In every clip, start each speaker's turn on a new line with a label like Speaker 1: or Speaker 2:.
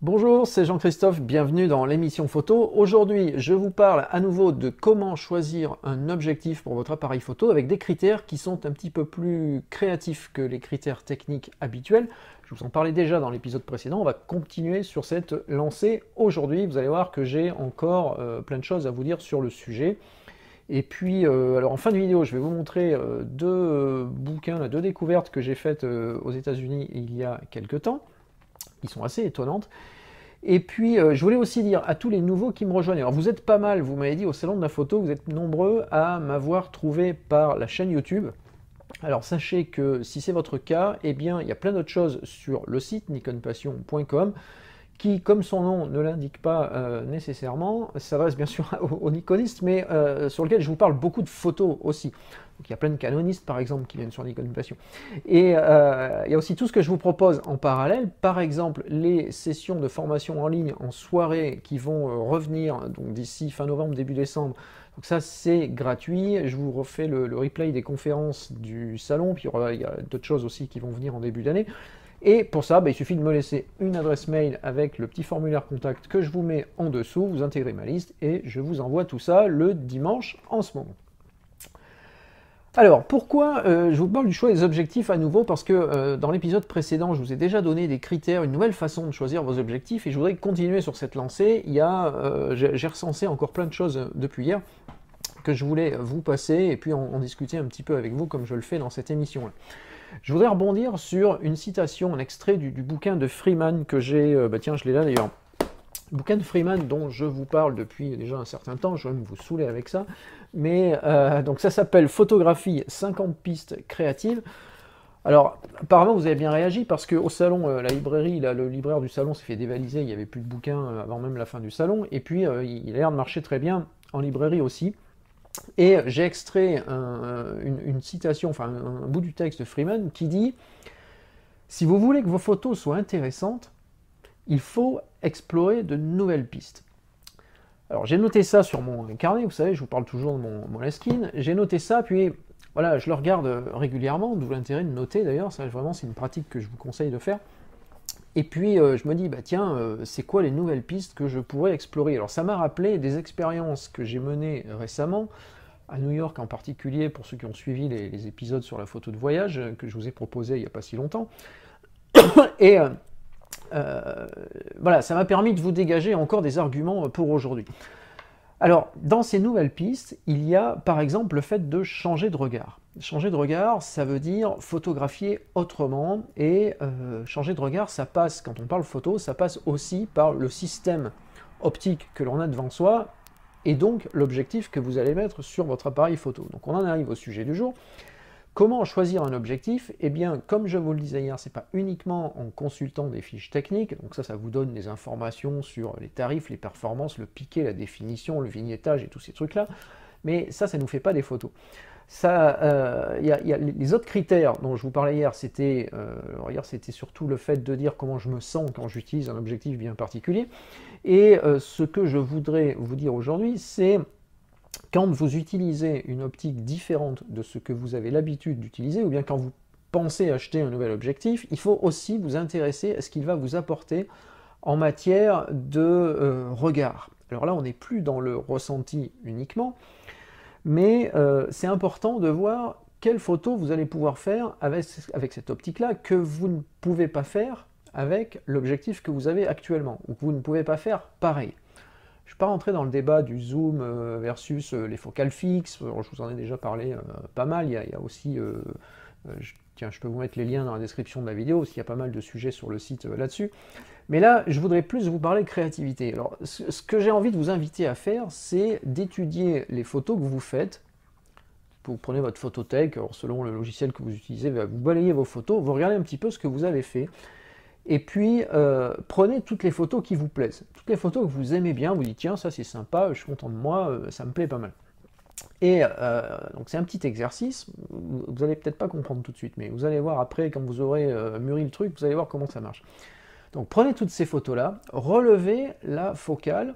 Speaker 1: Bonjour, c'est Jean-Christophe, bienvenue dans l'émission photo. Aujourd'hui, je vous parle à nouveau de comment choisir un objectif pour votre appareil photo avec des critères qui sont un petit peu plus créatifs que les critères techniques habituels. Je vous en parlais déjà dans l'épisode précédent, on va continuer sur cette lancée aujourd'hui. Vous allez voir que j'ai encore plein de choses à vous dire sur le sujet. Et puis, alors en fin de vidéo, je vais vous montrer deux bouquins, deux découvertes que j'ai faites aux États-Unis il y a quelques temps, qui sont assez étonnantes. Et puis, je voulais aussi dire à tous les nouveaux qui me rejoignent, alors vous êtes pas mal, vous m'avez dit au Salon de la Photo, vous êtes nombreux à m'avoir trouvé par la chaîne YouTube. Alors sachez que si c'est votre cas, eh bien il y a plein d'autres choses sur le site nikonpassion.com qui, comme son nom ne l'indique pas nécessairement, s'adresse bien sûr aux nikonistes, mais sur lequel je vous parle beaucoup de photos aussi. Donc il y a plein de canonistes par exemple qui viennent sur Nikon Passion. Et il y a aussi tout ce que je vous propose en parallèle, par exemple les sessions de formation en ligne en soirée qui vont revenir donc d'ici fin novembre, début décembre. Donc ça c'est gratuit, je vous refais le replay des conférences du salon, puis il y a d'autres choses aussi qui vont venir en début d'année. Et pour ça, il suffit de me laisser une adresse mail avec le petit formulaire contact que je vous mets en dessous, vous intégrez ma liste et je vous envoie tout ça le dimanche en ce moment. Alors, pourquoi je vous parle du choix des objectifs à nouveau? Parce que dans l'épisode précédent, je vous ai déjà donné des critères, une nouvelle façon de choisir vos objectifs, et je voudrais continuer sur cette lancée. J'ai recensé encore plein de choses depuis hier que je voulais vous passer, et puis en discuter un petit peu avec vous, comme je le fais dans cette émission-là. Je voudrais rebondir sur une citation, un extrait du bouquin de Freeman que j'ai, tiens, je l'ai là d'ailleurs. Le bouquin de Freeman dont je vous parle depuis déjà un certain temps, je vais même vous saouler avec ça, mais donc ça s'appelle Photographie 50 pistes créatives. Alors apparemment vous avez bien réagi parce qu'au salon, la librairie, là, le libraire du salon s'est fait dévaliser, il n'y avait plus de bouquins avant même la fin du salon, et puis il a l'air de marcher très bien en librairie aussi. Et j'ai extrait une citation, enfin un bout du texte de Freeman qui dit « Si vous voulez que vos photos soient intéressantes, il faut explorer de nouvelles pistes. » Alors j'ai noté ça sur mon carnet, vous savez, je vous parle toujours de mon Moleskine, j'ai noté ça, puis voilà, je le regarde régulièrement, d'où l'intérêt de noter d'ailleurs, ça vraiment c'est une pratique que je vous conseille de faire. Et puis je me dis, tiens, c'est quoi les nouvelles pistes que je pourrais explorer? Alors ça m'a rappelé des expériences que j'ai menées récemment, à New York en particulier, pour ceux qui ont suivi les épisodes sur la photo de voyage, que je vous ai proposé il n'y a pas si longtemps. Et voilà, ça m'a permis de vous dégager encore des arguments pour aujourd'hui. Alors, dans ces nouvelles pistes, il y a par exemple le fait de changer de regard. Changer de regard, ça veut dire photographier autrement, et changer de regard, ça passe, quand on parle photo, ça passe aussi par le système optique que l'on a devant soi, et donc l'objectif que vous allez mettre sur votre appareil photo. Donc on en arrive au sujet du jour. Comment choisir un objectif? Eh bien, comme je vous le disais hier, c'est pas uniquement en consultant des fiches techniques, donc ça vous donne des informations sur les tarifs, les performances, le piqué, la définition, le vignettage et tous ces trucs-là, mais ça ne nous fait pas des photos. Il y a les autres critères dont je vous parlais hier, c'était surtout le fait de dire comment je me sens quand j'utilise un objectif bien particulier, et ce que je voudrais vous dire aujourd'hui, c'est quand vous utilisez une optique différente de ce que vous avez l'habitude d'utiliser, ou bien quand vous pensez acheter un nouvel objectif, il faut aussi vous intéresser à ce qu'il va vous apporter en matière de regard. Alors là, on n'est plus dans le ressenti uniquement, mais c'est important de voir quelle photo vous allez pouvoir faire avec cette optique-là que vous ne pouvez pas faire avec l'objectif que vous avez actuellement, ou que vous ne pouvez pas faire pareil. Je ne vais pas rentrer dans le débat du zoom versus les focales fixes, je vous en ai déjà parlé pas mal, il y a aussi, tiens, je peux vous mettre les liens dans la description de la vidéo, parce qu'il y a pas mal de sujets sur le site là-dessus. Mais là, je voudrais plus vous parler de créativité. Alors, ce que j'ai envie de vous inviter à faire, c'est d'étudier les photos que vous faites. Vous prenez votre photothèque, alors selon le logiciel que vous utilisez, vous balayez vos photos, vous regardez un petit peu ce que vous avez fait, et puis prenez toutes les photos qui vous plaisent, toutes les photos que vous aimez bien, vous dites tiens ça c'est sympa, je suis content de moi, ça me plaît pas mal. Et donc c'est un petit exercice, vous allez peut-être pas comprendre tout de suite, mais vous allez voir après quand vous aurez mûri le truc, vous allez voir comment ça marche. Donc prenez toutes ces photos-là, relevez la focale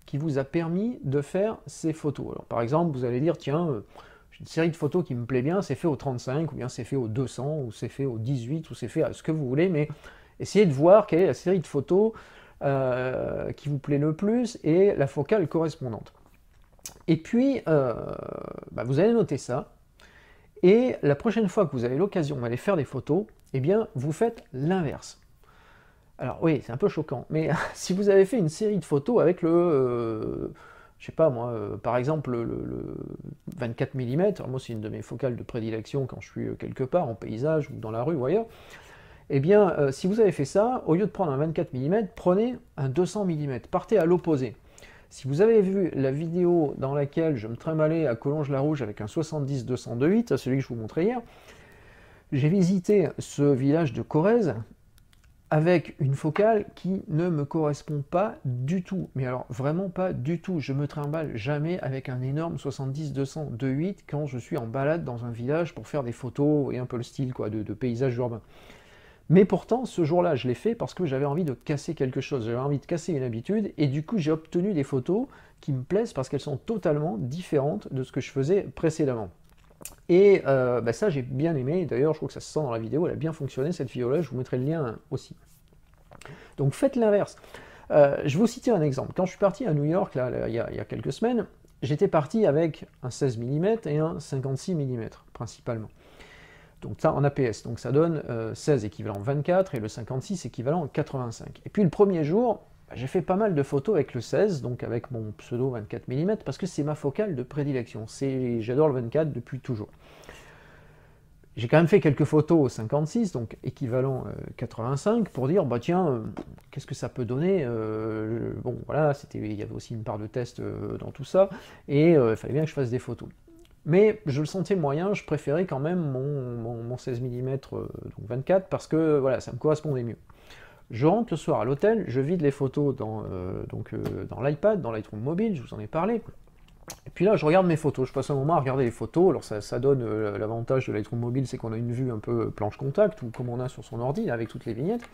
Speaker 1: qui vous a permis de faire ces photos. Alors par exemple, vous allez dire tiens, j'ai une série de photos qui me plaît bien, c'est fait au 35, ou bien c'est fait au 200, ou c'est fait au 18, ou c'est fait à ce que vous voulez, mais essayez de voir quelle est la série de photos qui vous plaît le plus et la focale correspondante. Et puis, vous allez noter ça. Et la prochaine fois que vous avez l'occasion d'aller faire des photos, eh bien, vous faites l'inverse. Alors oui, c'est un peu choquant, mais si vous avez fait une série de photos avec je sais pas moi, par exemple le 24 mm, moi c'est une de mes focales de prédilection quand je suis quelque part, en paysage ou dans la rue ou ailleurs, eh bien, si vous avez fait ça, au lieu de prendre un 24 mm, prenez un 200 mm, partez à l'opposé. Si vous avez vu la vidéo dans laquelle je me trimballais à Collonges-la-Rouge avec un 70-202.8, celui que je vous montrais hier, j'ai visité ce village de Corrèze avec une focale qui ne me correspond pas du tout. Mais alors vraiment pas du tout. Je me trimballe jamais avec un énorme 70-202.8 quand je suis en balade dans un village pour faire des photos et un peu le style quoi, de paysage urbain. Mais pourtant, ce jour-là, je l'ai fait parce que j'avais envie de casser quelque chose, j'avais envie de casser une habitude, et du coup, j'ai obtenu des photos qui me plaisent parce qu'elles sont totalement différentes de ce que je faisais précédemment. Et ça, j'ai bien aimé, d'ailleurs, je trouve que ça se sent dans la vidéo, elle a bien fonctionné, cette vidéo-là, je vous mettrai le lien aussi. Donc faites l'inverse. Je vais vous citer un exemple. Quand je suis parti à New York, là, il y a quelques semaines, j'étais parti avec un 16 mm et un 56 mm, principalement. Donc ça en APS, donc ça donne 16 équivalent 24 et le 56 équivalent 85. Et puis le premier jour, j'ai fait pas mal de photos avec le 16, donc avec mon pseudo 24 mm, parce que c'est ma focale de prédilection. J'adore le 24 depuis toujours. J'ai quand même fait quelques photos au 56, donc équivalent 85, pour dire, bah tiens, qu'est-ce que ça peut donner bon, voilà, il y avait aussi une part de test dans tout ça, et il fallait bien que je fasse des photos. Mais je le sentais moyen, je préférais quand même mon 16 mm donc 24 parce que voilà, ça me correspondait mieux. Je rentre le soir à l'hôtel, je vide les photos dans l'iPad, dans Lightroom mobile, je vous en ai parlé. Et puis là, je regarde mes photos, je passe un moment à regarder les photos. Alors ça donne l'avantage de Lightroom mobile, c'est qu'on a une vue un peu planche contact, ou comme on a sur son ordi, avec toutes les vignettes.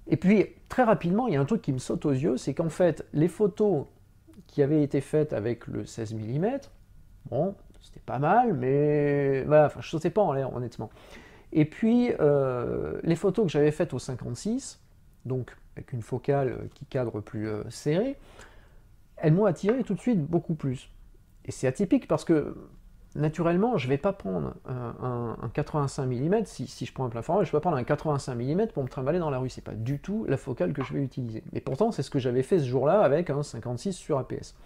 Speaker 1: Et puis, très rapidement, il y a un truc qui me saute aux yeux, c'est qu'en fait, les photos qui avaient été faites avec le 16 mm, bon, c'était pas mal, mais voilà, enfin, je sautais pas en l'air, honnêtement. Et puis, les photos que j'avais faites au 56, donc avec une focale qui cadre plus serrée, elles m'ont attiré tout de suite beaucoup plus. Et c'est atypique parce que, naturellement, je ne vais pas prendre un 85 mm, si je prends un plein format, je ne vais pas prendre un 85 mm pour me trimballer dans la rue. C'est pas du tout la focale que je vais utiliser. Mais pourtant, c'est ce que j'avais fait ce jour-là avec un 56 sur APS.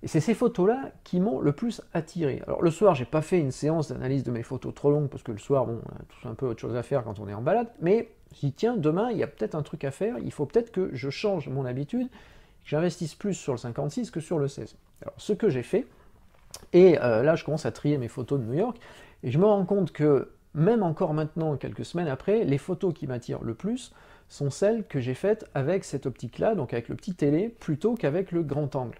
Speaker 1: Et c'est ces photos-là qui m'ont le plus attiré. Alors le soir, j'ai pas fait une séance d'analyse de mes photos trop longue, parce que le soir, bon, on a tous un peu autre chose à faire quand on est en balade, mais je dis, tiens, demain, il y a peut-être un truc à faire, il faut peut-être que je change mon habitude, que j'investisse plus sur le 56 que sur le 16. Alors ce que j'ai fait, et là je commence à trier mes photos de New York, et je me rends compte que, même encore maintenant, quelques semaines après, les photos qui m'attirent le plus sont celles que j'ai faites avec cette optique-là, donc avec le petit télé, plutôt qu'avec le grand angle.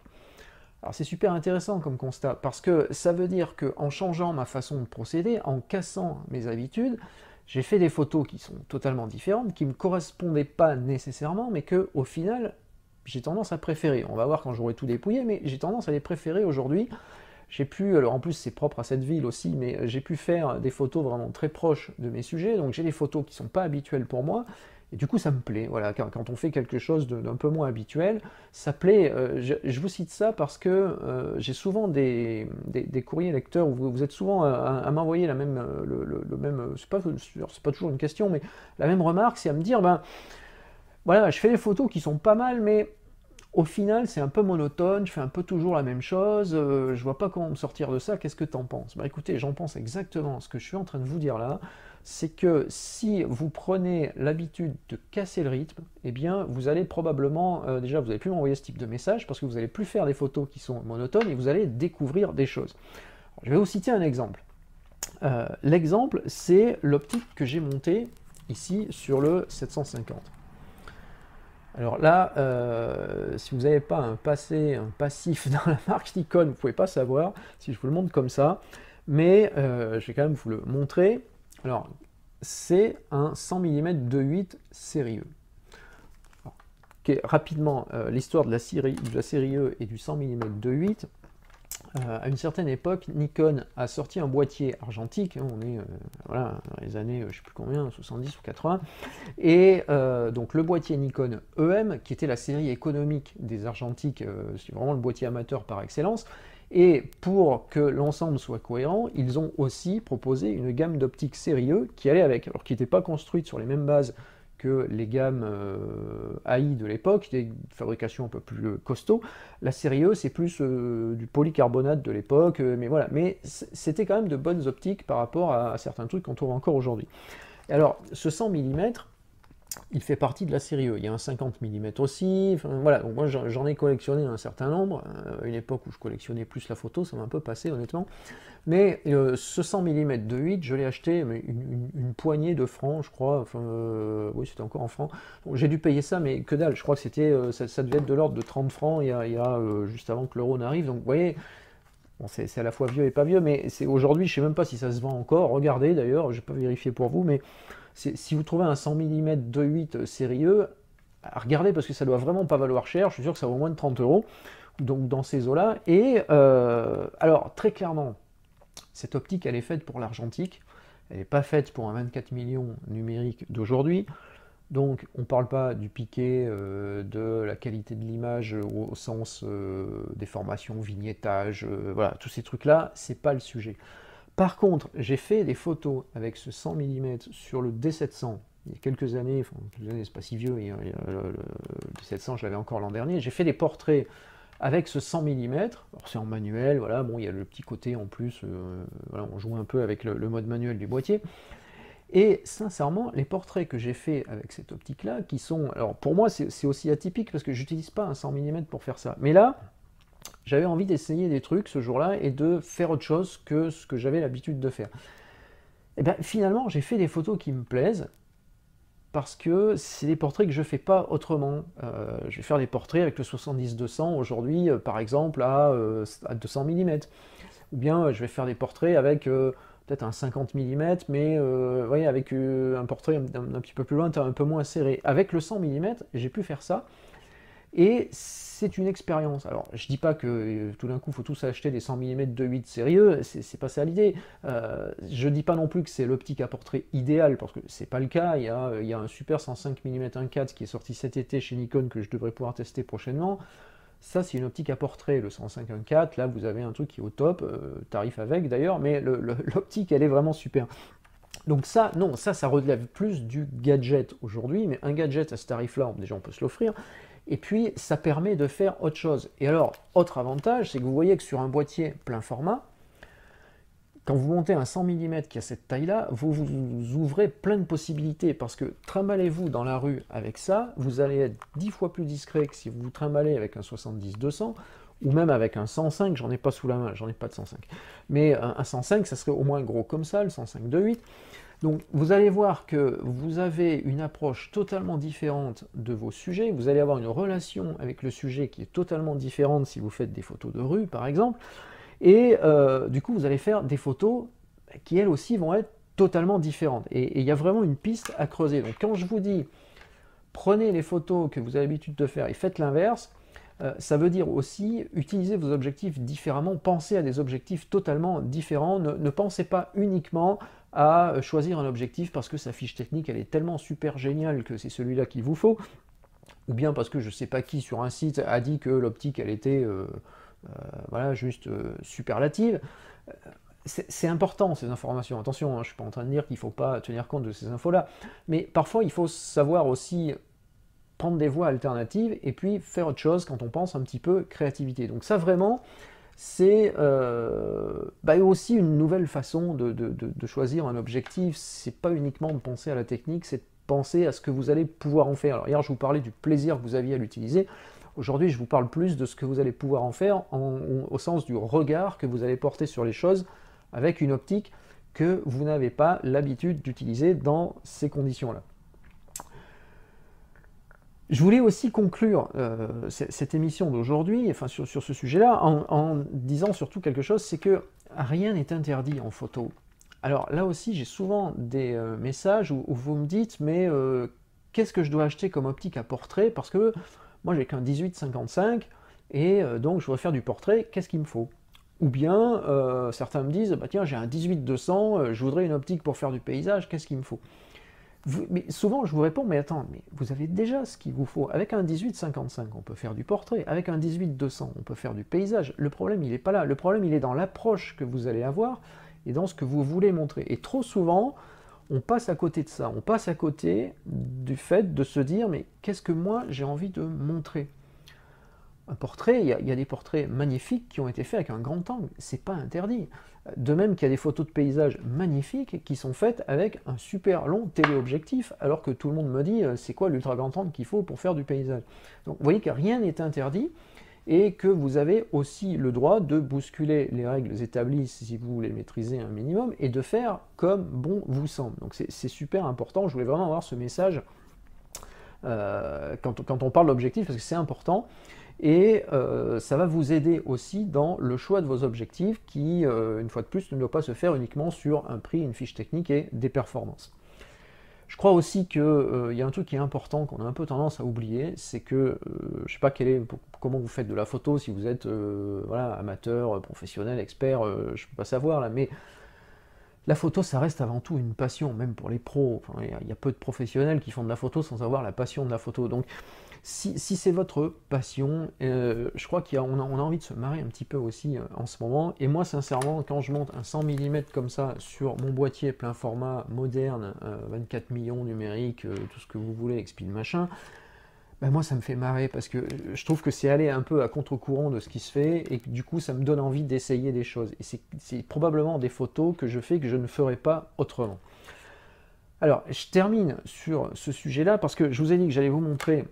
Speaker 1: Alors c'est super intéressant comme constat, parce que ça veut dire qu'en changeant ma façon de procéder, en cassant mes habitudes, j'ai fait des photos qui sont totalement différentes, qui ne me correspondaient pas nécessairement, mais que au final, j'ai tendance à préférer. On va voir quand j'aurai tout dépouillé, mais j'ai tendance à les préférer aujourd'hui. J'ai pu, alors en plus c'est propre à cette ville aussi, mais j'ai pu faire des photos vraiment très proches de mes sujets, donc j'ai des photos qui ne sont pas habituelles pour moi, et du coup ça me plaît, voilà, quand on fait quelque chose d'un peu moins habituel, ça plaît. Je vous cite ça parce que j'ai souvent des courriers lecteurs où vous êtes souvent à m'envoyer la même, le même, c'est pas toujours une question, mais la même remarque, c'est à me dire, ben voilà, je fais des photos qui sont pas mal, mais au final c'est un peu monotone, je fais un peu toujours la même chose, je vois pas comment me sortir de ça, qu'est-ce que t'en penses? Bah écoutez, j'en pense exactement ce que je suis en train de vous dire là, c'est que si vous prenez l'habitude de casser le rythme, eh bien vous allez probablement, déjà vous n'allez plus m'envoyer ce type de message, parce que vous n'allez plus faire des photos qui sont monotones, et vous allez découvrir des choses. Alors, je vais vous citer un exemple. L'exemple, c'est l'optique que j'ai montée ici sur le 750. Alors là, si vous n'avez pas un passif dans la marque Nikon, vous ne pouvez pas savoir si je vous le montre comme ça, mais je vais quand même vous le montrer. Alors, c'est un 100 mm 2.8 sérieux. Alors, rapidement, l'histoire de la série E et du 100 mm 2.8. À une certaine époque, Nikon a sorti un boîtier argentique, hein, on est voilà, dans les années, je ne sais plus combien, 70 ou 80, et donc le boîtier Nikon EM, qui était la série économique des argentiques, c'est vraiment le boîtier amateur par excellence, et pour que l'ensemble soit cohérent, ils ont aussi proposé une gamme d'optiques série E qui allait avec, alors qui n'était pas construite sur les mêmes bases que les gammes AI de l'époque, des fabrications un peu plus costauds. La série E, c'est plus du polycarbonate de l'époque, mais voilà. Mais c'était quand même de bonnes optiques par rapport à certains trucs qu'on trouve encore aujourd'hui. Alors, ce 100 mm, il fait partie de la série E. Il y a un 50 mm aussi. Enfin, voilà, donc moi j'en ai collectionné un certain nombre. À une époque où je collectionnais plus la photo, ça m'a un peu passé honnêtement. Mais ce 100 mm de 8, je l'ai acheté une poignée de francs, je crois. Enfin, oui, c'était encore en francs. Bon, j'ai dû payer ça, mais que dalle. Je crois que c'était, ça devait être de l'ordre de 30 francs juste avant que l'euro n'arrive. Donc vous voyez, bon, c'est à la fois vieux et pas vieux, mais aujourd'hui, je ne sais même pas si ça se vend encore. Regardez d'ailleurs, je n'ai pas vérifié pour vous, mais si vous trouvez un 100 mm 2.8 sérieux, regardez parce que ça doit vraiment pas valoir cher. Je suis sûr que ça vaut moins de 30 euros, donc dans ces eaux-là. Et alors, très clairement, cette optique, elle est faite pour l'argentique. Elle n'est pas faite pour un 24 millions numérique d'aujourd'hui. Donc, on ne parle pas du piqué, de la qualité de l'image au sens déformation, vignettage, voilà, tous ces trucs-là, c'est pas le sujet. Par contre, j'ai fait des photos avec ce 100 mm sur le D700 il y a quelques années, enfin quelques années, c'est pas si vieux, le D700 je l'avais encore l'an dernier, j'ai fait des portraits avec ce 100 mm, alors c'est en manuel, voilà, bon il y a le petit côté en plus, voilà, on joue un peu avec le mode manuel du boîtier, et sincèrement, les portraits que j'ai fait avec cette optique-là, qui sont, alors pour moi c'est aussi atypique parce que j'utilise pas un 100 mm pour faire ça, mais là, j'avais envie d'essayer des trucs ce jour-là et de faire autre chose que ce que j'avais l'habitude de faire. Et bien finalement, j'ai fait des photos qui me plaisent parce que c'est des portraits que je ne fais pas autrement. Je vais faire des portraits avec le 70-200 aujourd'hui, par exemple, à 200 mm. Ou bien je vais faire des portraits avec peut-être un 50 mm, mais voyez, avec un portrait un petit peu plus loin, un peu moins serré. Avec le 100 mm, j'ai pu faire ça. Et c'est une expérience. Alors, je dis pas que tout d'un coup, il faut tous acheter des 100 mm de 8 sérieux, c'est pas ça l'idée. Je dis pas non plus que c'est l'optique à portrait idéal, parce que c'est pas le cas. Il y a un super 105 mm 1.4 qui est sorti cet été chez Nikon que je devrais pouvoir tester prochainement. Ça, c'est une optique à portrait, le 105 1.4. Là, vous avez un truc qui est au top, tarif avec d'ailleurs, mais l'optique, elle est vraiment super. Donc ça, non, ça relève plus du gadget aujourd'hui, mais un gadget à ce tarif-là, déjà on peut se l'offrir. Et puis, ça permet de faire autre chose. Et alors, autre avantage, c'est que vous voyez que sur un boîtier plein format, quand vous montez un 100 mm qui a cette taille-là, vous ouvrez plein de possibilités, parce que trimballez-vous dans la rue avec ça, vous allez être 10 fois plus discret que si vous vous trimballez avec un 70-200, ou même avec un 105, j'en ai pas sous la main, j'en ai pas de 105. Mais un 105, ça serait au moins gros comme ça, le 105 2.8. Donc vous allez voir que vous avez une approche totalement différente de vos sujets, vous allez avoir une relation avec le sujet qui est totalement différente si vous faites des photos de rue par exemple, et du coup vous allez faire des photos qui elles aussi vont être totalement différentes. Et il y a vraiment une piste à creuser. Donc quand je vous dis prenez les photos que vous avez l'habitude de faire et faites l'inverse, ça veut dire aussi utiliser vos objectifs différemment, pensez à des objectifs totalement différents, ne pensez pas uniquement à choisir un objectif parce que sa fiche technique elle est tellement super géniale que c'est celui-là qu'il vous faut, ou bien parce que je ne sais pas qui sur un site a dit que l'optique elle était voilà, juste superlative. C'est important ces informations, attention, hein, je ne suis pas en train de dire qu'il ne faut pas tenir compte de ces infos-là, mais parfois il faut savoir aussi prendre des voies alternatives et puis faire autre chose quand on pense un petit peu créativité. Donc ça vraiment, c'est aussi une nouvelle façon de choisir un objectif. C'est pas uniquement de penser à la technique, c'est de penser à ce que vous allez pouvoir en faire. Alors hier je vous parlais du plaisir que vous aviez à l'utiliser. Aujourd'hui je vous parle plus de ce que vous allez pouvoir en faire au sens du regard que vous allez porter sur les choses avec une optique que vous n'avez pas l'habitude d'utiliser dans ces conditions-là. Je voulais aussi conclure cette émission d'aujourd'hui, enfin sur ce sujet-là, en disant surtout quelque chose, c'est que rien n'est interdit en photo. Alors là aussi, j'ai souvent des messages où vous me dites, mais qu'est-ce que je dois acheter comme optique à portrait? Parce que moi, j'ai qu'un 18-55, et donc je voudrais faire du portrait, qu'est-ce qu'il me faut? Ou bien, certains me disent, bah tiens, j'ai un 18-200, je voudrais une optique pour faire du paysage, qu'est-ce qu'il me faut? Mais souvent, je vous réponds, mais attends, mais vous avez déjà ce qu'il vous faut. Avec un 18-55, on peut faire du portrait. Avec un 18-200, on peut faire du paysage. Le problème, il n'est pas là. Le problème, il est dans l'approche que vous allez avoir et dans ce que vous voulez montrer. Et trop souvent, on passe à côté de ça. On passe à côté du fait de se dire, mais qu'est-ce que moi, j'ai envie de montrer? Un portrait, il y a des portraits magnifiques qui ont été faits avec un grand angle, c'est pas interdit. De même qu'il y a des photos de paysages magnifiques qui sont faites avec un super long téléobjectif, alors que tout le monde me dit c'est quoi l'ultra grand angle qu'il faut pour faire du paysage. Donc vous voyez que rien n'est interdit et que vous avez aussi le droit de bousculer les règles établies si vous les maîtrisez un minimum et de faire comme bon vous semble. Donc c'est super important, je voulais vraiment avoir ce message quand on parle d'objectif parce que c'est important. Et ça va vous aider aussi dans le choix de vos objectifs qui, une fois de plus, ne doit pas se faire uniquement sur un prix, une fiche technique et des performances. Je crois aussi qu'il y a un truc qui est important, qu'on a un peu tendance à oublier, c'est que, je ne sais pas comment vous faites de la photo, si vous êtes voilà, amateur, professionnel, expert, je ne peux pas savoir là, mais la photo, ça reste avant tout une passion, même pour les pros. Enfin, il y a peu de professionnels qui font de la photo sans avoir la passion de la photo. Donc, si c'est votre passion, je crois qu'on a envie de se marrer un petit peu aussi en ce moment. Et moi, sincèrement, quand je monte un 100 mm comme ça sur mon boîtier plein format moderne, 24 millions numérique, tout ce que vous voulez, XP machin, ben moi ça me fait marrer parce que je trouve que c'est aller un peu à contre-courant de ce qui se fait et que du coup ça me donne envie d'essayer des choses. Et c'est probablement des photos que je fais que je ne ferai pas autrement. Alors je termine sur ce sujet-là parce que je vous ai dit que j'allais vous montrer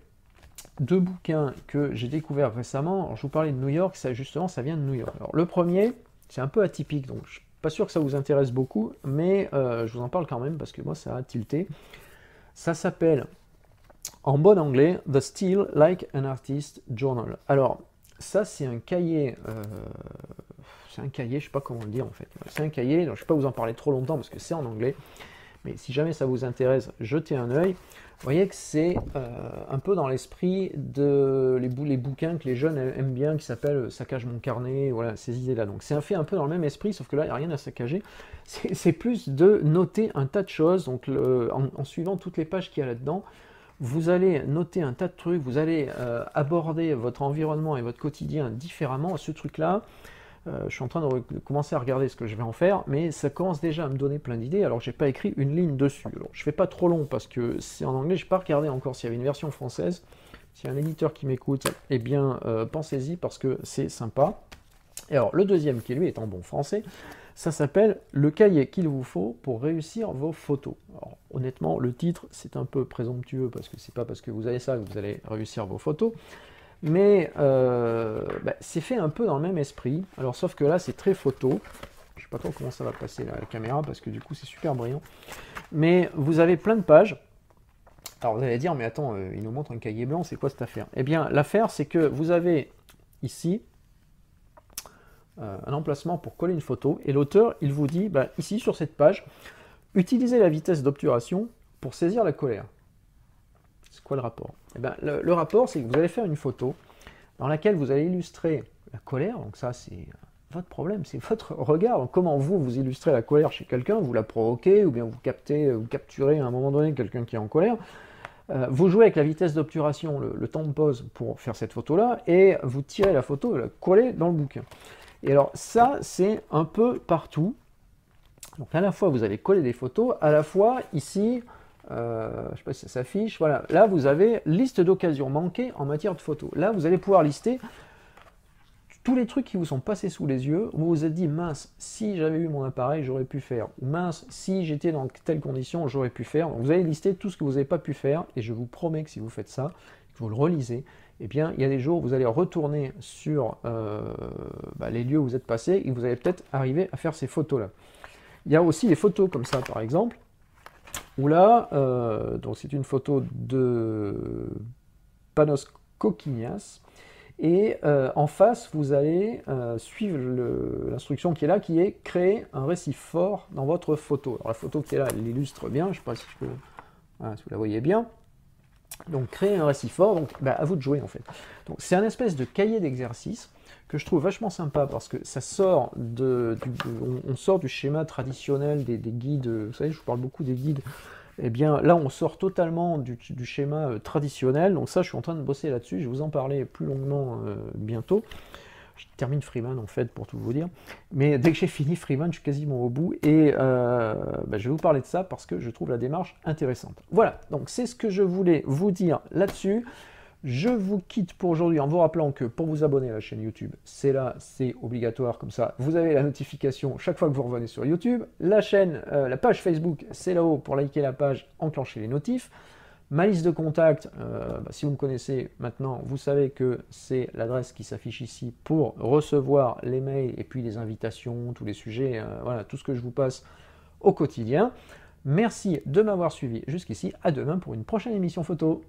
Speaker 1: deux bouquins que j'ai découverts récemment. Alors, je vous parlais de New York, ça justement ça vient de New York. Alors le premier, c'est un peu atypique, donc je suis pas sûr que ça vous intéresse beaucoup, mais je vous en parle quand même parce que moi ça a tilté. Ça s'appelle en bon anglais, The Still Like an Artist Journal. Alors, ça, c'est un cahier, je ne sais pas comment le dire en fait. C'est un cahier, donc je ne vais pas vous en parler trop longtemps parce que c'est en anglais, mais si jamais ça vous intéresse, jetez un œil. Vous voyez que c'est un peu dans l'esprit de les bouquins que les jeunes aiment bien, qui s'appellent Saccage mon carnet, voilà, ces idées-là. Donc c'est fait un peu dans le même esprit, sauf que là, il n'y a rien à saccager. C'est plus de noter un tas de choses, donc en suivant toutes les pages qu'il y a là-dedans. Vous allez noter un tas de trucs, vous allez aborder votre environnement et votre quotidien différemment. Ce truc-là, je suis en train de commencer à regarder ce que je vais en faire, mais ça commence déjà à me donner plein d'idées, alors j'ai pas écrit une ligne dessus. Alors, je fais pas trop long parce que c'est en anglais, je n'ai pas regardé encore s'il y avait une version française. S'il y a un éditeur qui m'écoute, eh bien pensez-y parce que c'est sympa. Et alors le deuxième qui lui est en bon français, ça s'appelle « Le cahier qu'il vous faut pour réussir vos photos ». Alors, honnêtement, le titre, c'est un peu présomptueux, parce que c'est pas parce que vous avez ça que vous allez réussir vos photos, mais c'est fait un peu dans le même esprit. Alors, sauf que là, c'est très photo. Je sais pas trop comment ça va passer là, à la caméra, parce que du coup, c'est super brillant. Mais vous avez plein de pages. Alors, vous allez dire, mais attends, il nous montre un cahier blanc, c'est quoi cette affaire? Eh bien, l'affaire, c'est que vous avez ici un emplacement pour coller une photo, et l'auteur, il vous dit, ici, sur cette page, utilisez la vitesse d'obturation pour saisir la colère. C'est quoi le rapport? Eh bien, le rapport, c'est que vous allez faire une photo dans laquelle vous allez illustrer la colère, donc ça, c'est votre problème, c'est votre regard. Donc, comment vous illustrez la colère chez quelqu'un, vous la provoquez, ou bien vous capturez à un moment donné quelqu'un qui est en colère. Vous jouez avec la vitesse d'obturation, le temps de pause pour faire cette photo-là, et vous tirez la photo et la collez dans le bouquin. Et alors ça, c'est un peu partout. Donc à la fois, vous allez coller des photos, à la fois, ici, je ne sais pas si ça s'affiche, voilà, là, vous avez liste d'occasions manquées en matière de photos. Là, vous allez pouvoir lister tous les trucs qui vous sont passés sous les yeux, où vous vous êtes dit, mince, si j'avais eu mon appareil, j'aurais pu faire. Ou mince, si j'étais dans telle condition, j'aurais pu faire. Donc, vous allez lister tout ce que vous n'avez pas pu faire, et je vous promets que si vous faites ça, que vous le relisez, eh bien, il y a des jours où vous allez retourner sur les lieux où vous êtes passés, et vous allez peut-être arriver à faire ces photos-là. Il y a aussi des photos comme ça, par exemple, où là, donc c'est une photo de Panos Kokkinas, et en face, vous allez suivre l'instruction qui est là, qui est créer un récit fort dans votre photo. Alors la photo qui est là, elle l'illustre bien, je ne sais pas si je peux... Voilà, si vous la voyez bien. Donc créer un récit fort, donc à vous de jouer en fait. Donc c'est un espèce de cahier d'exercice que je trouve vachement sympa parce que ça sort on sort du schéma traditionnel des guides. Vous savez, je vous parle beaucoup des guides. Eh bien là, on sort totalement du schéma traditionnel. Donc ça, je suis en train de bosser là-dessus. Je vais vous en parler plus longuement bientôt. Je termine Freeman en fait, pour tout vous dire. Mais dès que j'ai fini Freeman, je suis quasiment au bout. Et je vais vous parler de ça parce que je trouve la démarche intéressante. Voilà, donc c'est ce que je voulais vous dire là-dessus. Je vous quitte pour aujourd'hui en vous rappelant que pour vous abonner à la chaîne YouTube, c'est là, c'est obligatoire, comme ça vous avez la notification chaque fois que vous revenez sur YouTube. La chaîne, la page Facebook, c'est là-haut pour liker la page, enclencher les notifs. Ma liste de contacts, si vous me connaissez maintenant, vous savez que c'est l'adresse qui s'affiche ici pour recevoir les mails et puis les invitations, tous les sujets, voilà, tout ce que je vous passe au quotidien. Merci de m'avoir suivi jusqu'ici. À demain pour une prochaine émission photo.